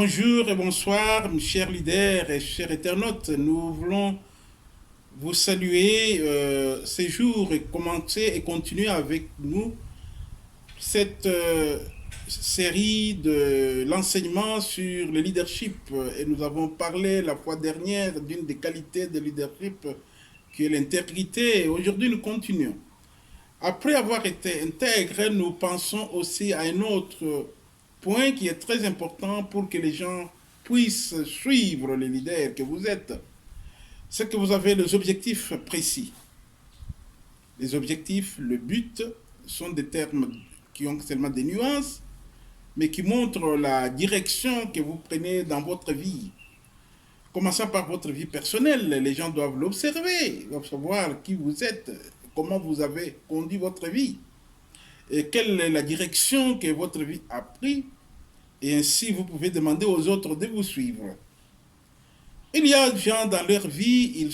Bonjour et bonsoir, mes chers leaders et chers internautes. Nous voulons vous saluer ces jours et commencer et continuer avec nous cette série de l'enseignement sur le leadership. Et nous avons parlé la fois dernière d'une des qualités de leadership qui est l'intégrité. Et aujourd'hui, nous continuons. Après avoir été intègre, nous pensons aussi à un autre point qui est très important pour que les gens puissent suivre les leaders que vous êtes. C'est que vous avez des objectifs précis. Les objectifs, le but, sont des termes qui ont seulement des nuances, mais qui montrent la direction que vous prenez dans votre vie. Commençant par votre vie personnelle, les gens doivent l'observer, doivent savoir qui vous êtes, comment vous avez conduit votre vie, et quelle est la direction que votre vie a pris, et ainsi vous pouvez demander aux autres de vous suivre. Il y a des gens dans leur vie,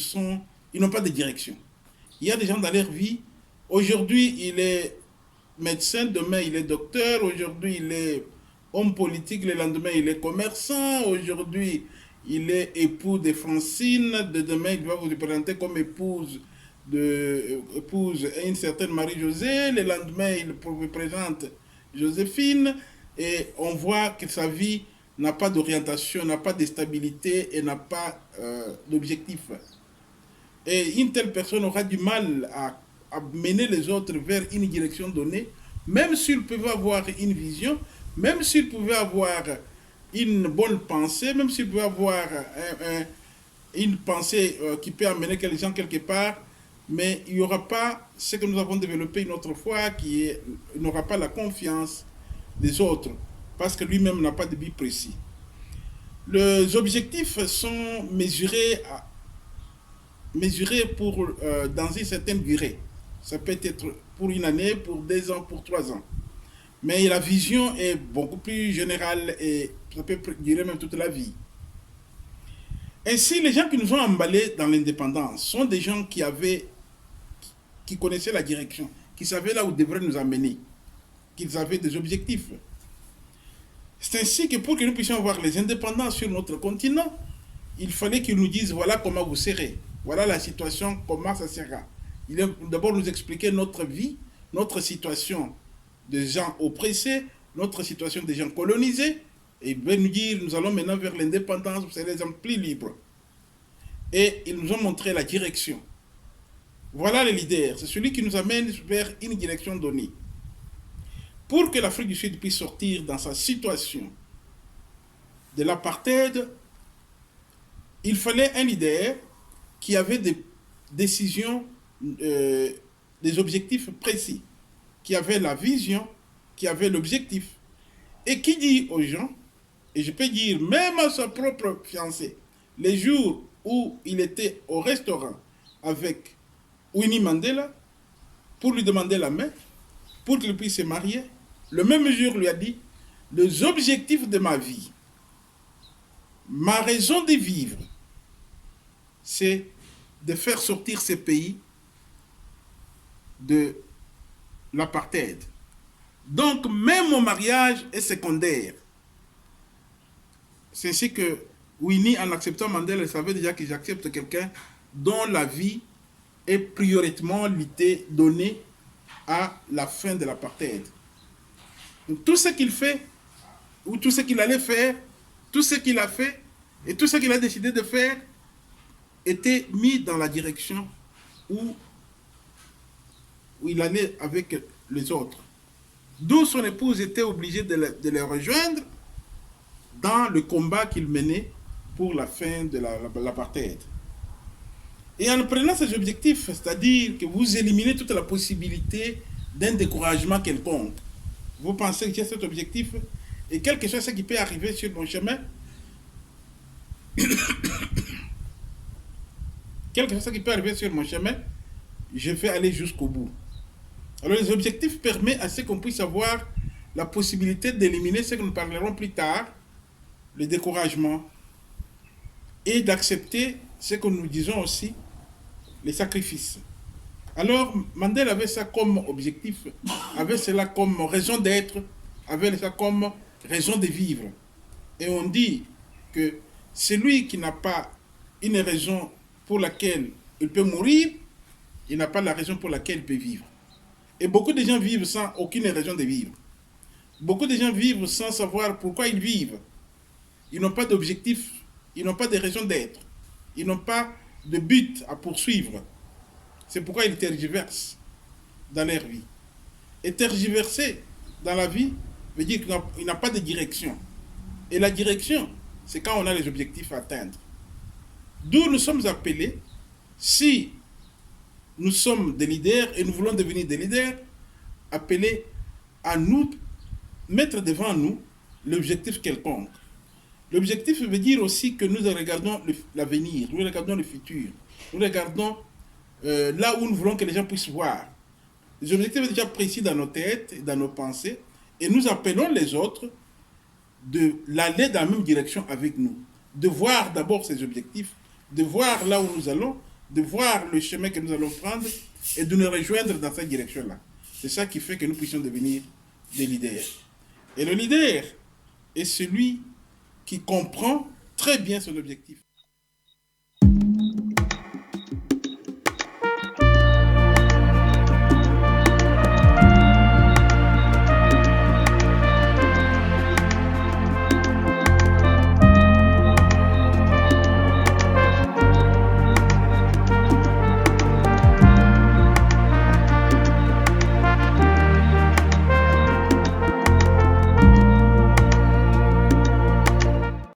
ils n'ont pas de direction. Il y a des gens dans leur vie, aujourd'hui il est médecin, demain il est docteur, aujourd'hui il est homme politique, le lendemain il est commerçant, aujourd'hui il est époux de Francine, demain il va vous présenter comme épouse une certaine Marie-Josée, le lendemain il vous présente Joséphine, et on voit que sa vie n'a pas d'orientation, n'a pas de stabilité et n'a pas d'objectif. Et une telle personne aura du mal à mener les autres vers une direction donnée, même s'ils peuvent avoir une vision, même s'ils pouvaient avoir une bonne pensée, même s'ils pouvaient avoir une pensée qui peut amener les gens quelque part, mais il n'y aura pas ce que nous avons développé une autre fois, il n'aura pas la confiance des autres, parce que lui-même n'a pas de but précis. Les objectifs sont mesurés dans une certaine durée. Ça peut être pour une année, pour 2 ans, pour 3 ans. Mais la vision est beaucoup plus générale et ça peut durer même toute la vie. Ainsi, les gens qui nous ont emballés dans l'indépendance sont des gens qui connaissaient la direction, qui savaient là où devraient nous amener, qu'ils avaient des objectifs. C'est ainsi que pour que nous puissions avoir les indépendants sur notre continent, il fallait qu'ils nous disent voilà comment vous serez, voilà la situation, comment ça sera. Il faut d'abord nous expliquer notre vie, notre situation de gens oppressés, notre situation de gens colonisés, et il va nous dire nous allons maintenant vers l'indépendance, vous serez des gens plus libres. Et ils nous ont montré la direction. Voilà le leader, c'est celui qui nous amène vers une direction donnée. Pour que l'Afrique du Sud puisse sortir dans sa situation de l'apartheid, il fallait un leader qui avait des décisions, des objectifs précis, qui avait la vision, qui avait l'objectif, et qui dit aux gens, et je peux dire même à sa propre fiancée, les jours où il était au restaurant avec Winnie Mandela, pour lui demander la main, pour qu'il puisse se marier, le même jour lui a dit, les objectifs de ma vie, ma raison de vivre, c'est de faire sortir ces pays de l'apartheid. Donc, même mon mariage est secondaire. C'est ainsi que Winnie, en acceptant Mandela, elle savait déjà que j'accepte quelqu'un dont la vie est prioritairement donnée à la fin de l'apartheid. Donc, tout ce qu'il fait, ou tout ce qu'il allait faire, tout ce qu'il a fait, et tout ce qu'il a décidé de faire, était mis dans la direction où il allait avec les autres. D'où son épouse était obligée de le rejoindre dans le combat qu'il menait pour la fin de l'apartheid. Et en prenant ces objectifs, c'est-à-dire que vous éliminez toute la possibilité d'un découragement quelconque. Vous pensez que j'ai cet objectif, et quel que soit ce qui peut arriver sur mon chemin, quel que soit ce qui peut arriver sur mon chemin, je vais aller jusqu'au bout. Alors les objectifs permettent à ce qu'on puisse avoir la possibilité d'éliminer ce que nous parlerons plus tard, le découragement, et d'accepter ce que nous disons aussi, les sacrifices. Alors Mandela avait ça comme objectif, avait cela comme raison d'être, avait ça comme raison de vivre. Et on dit que celui qui n'a pas une raison pour laquelle il peut mourir, il n'a pas la raison pour laquelle il peut vivre. Et beaucoup de gens vivent sans aucune raison de vivre. Beaucoup de gens vivent sans savoir pourquoi ils vivent. Ils n'ont pas d'objectif, ils n'ont pas de raison d'être. Ils n'ont pas de but à poursuivre. C'est pourquoi ils tergiversent dans leur vie. Et tergiverser dans la vie veut dire qu'il n'a pas de direction. Et la direction, c'est quand on a les objectifs à atteindre. D'où nous sommes appelés, si nous sommes des leaders et nous voulons devenir des leaders, appelés à nous mettre devant nous l'objectif quelconque. L'objectif veut dire aussi que nous regardons l'avenir, nous regardons le futur, nous regardons là où nous voulons que les gens puissent voir. Les objectifs sont déjà précis dans nos têtes et dans nos pensées, et nous appelons les autres d'aller dans la même direction avec nous, de voir d'abord ces objectifs, de voir là où nous allons, de voir le chemin que nous allons prendre et de nous rejoindre dans cette direction-là. C'est ça qui fait que nous puissions devenir des leaders. Et le leader est celui qui comprend très bien son objectif.